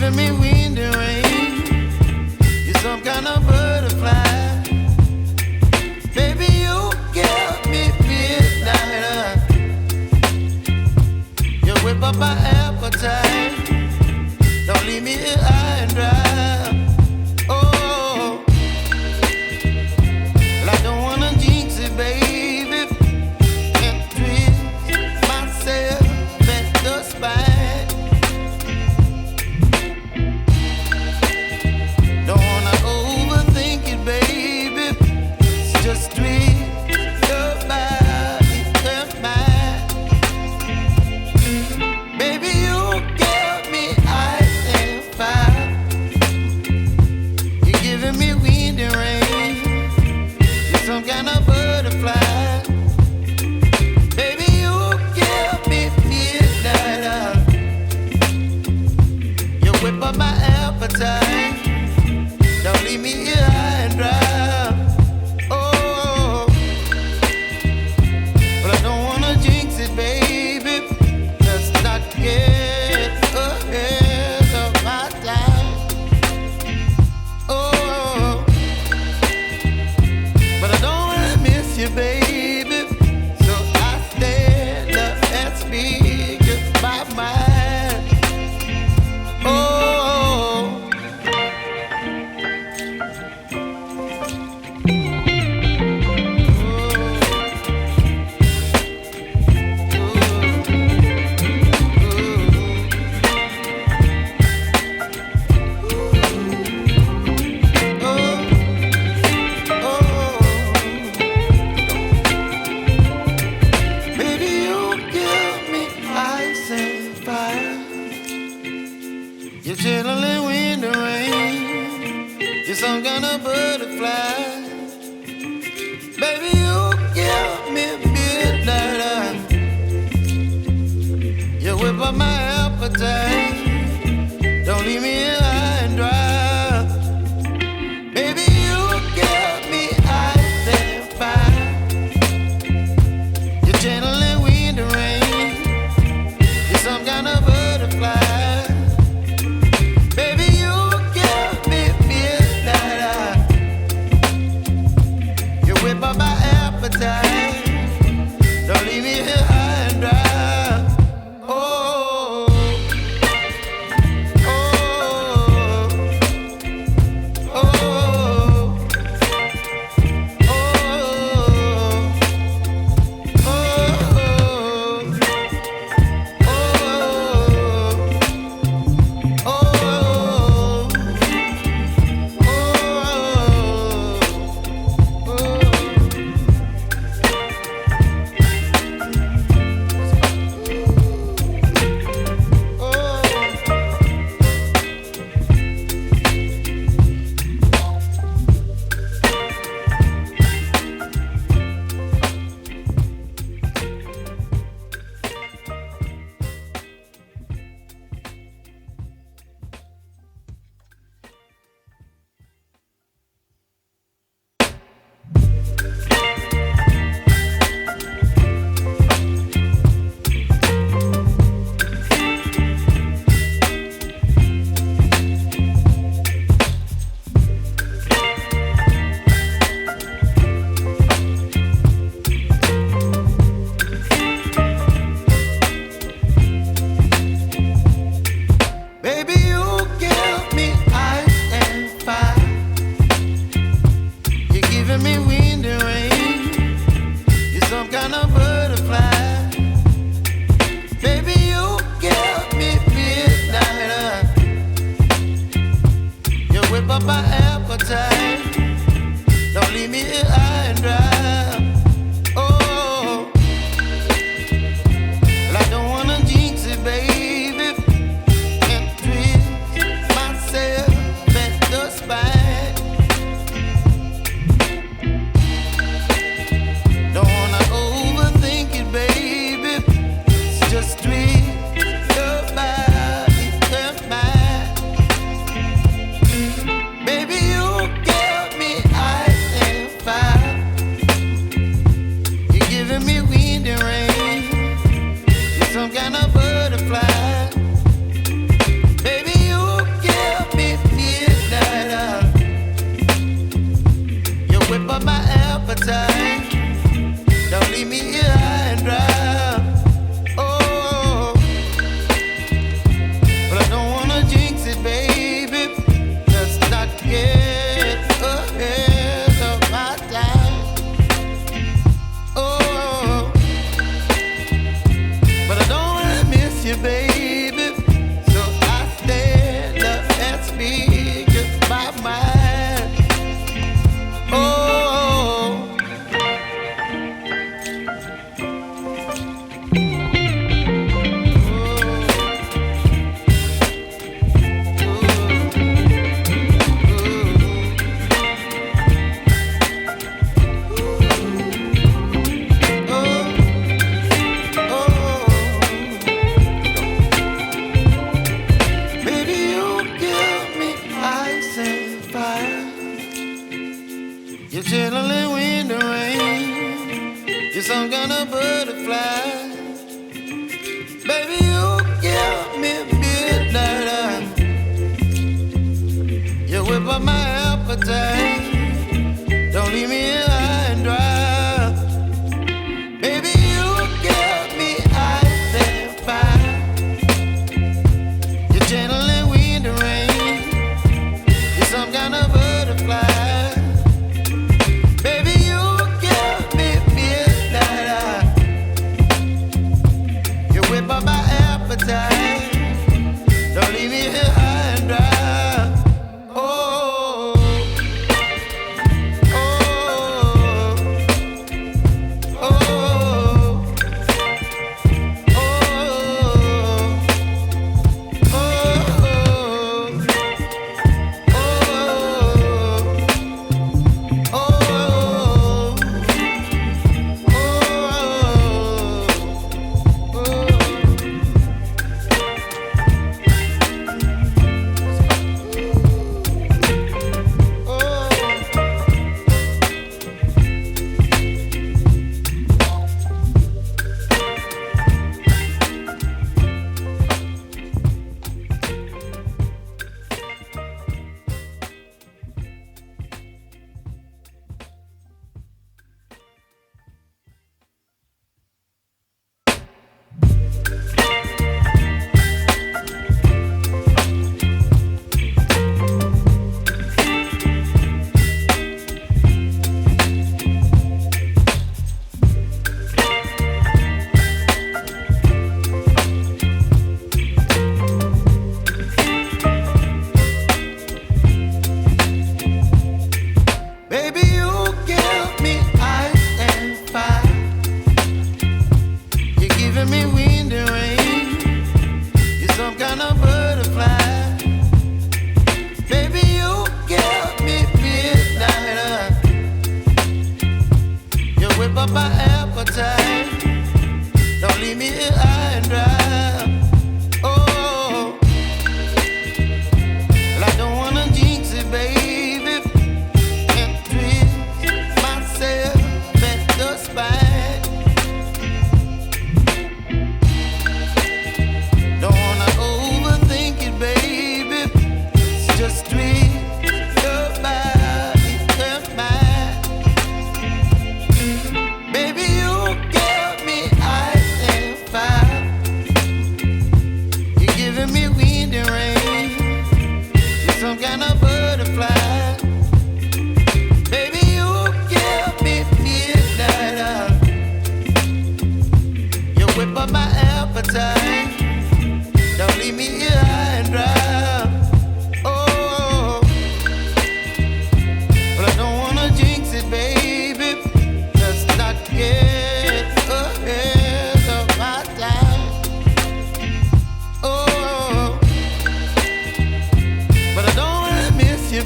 giving me wind and rain. You're some kind of butterfly. Baby, you give me midnight. You whip up my appetite. Don't leave me here high and dry. Oh, well, I don't wanna jinx it, baby, and twist myself at the spine. Don't wanna overthink it, baby. It's just twist your body and mine. Baby, you give me ice and fire. You're giving me wind and rain. You're some kind of butterfly. Baby, you give me midnight. You whip up my appetite. Don't leave me here high and dry. Oh, but I don't wanna jinx it, baby. Let's not get ahead of my time. Oh, but I don't wanna miss you, baby. So I stand up and speak my mind. Oh. Baby, you give me ice and fire. You're chilling wind and rain. You're some kind of butterfly. Baby, you give me midnight. You whip up my appetite. Don't leave me here high and dry. Baby, you give me ice and fire. You're channeling wind and rain. You're some kind of butterfly. Baby, you give me midnight. You whip up my appetite. Don't leave me here high and dry. Oh, oh, oh, oh, baby, you give me ice and fire. You're giving me wind and rain. You're some kind of butterfly. Baby, you give me midnight. You whip up my appetite. Don't leave me here high and dry. Oh, well, I don't wanna jinx it, baby, and twist myself at the spine. Don't wanna overthink it, baby. It's just twist your body and mine. Baby, you get some kind of butterfly. Baby, you give me midnight. You whip up my appetite. Don't leave me here high and dry. Baby, you give me ice and fire. You're gentle and wind and rain. You're some kind of butterfly. Baby, you give me midnight. You whip up my appetite. Don't leave me here high and dry.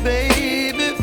Baby,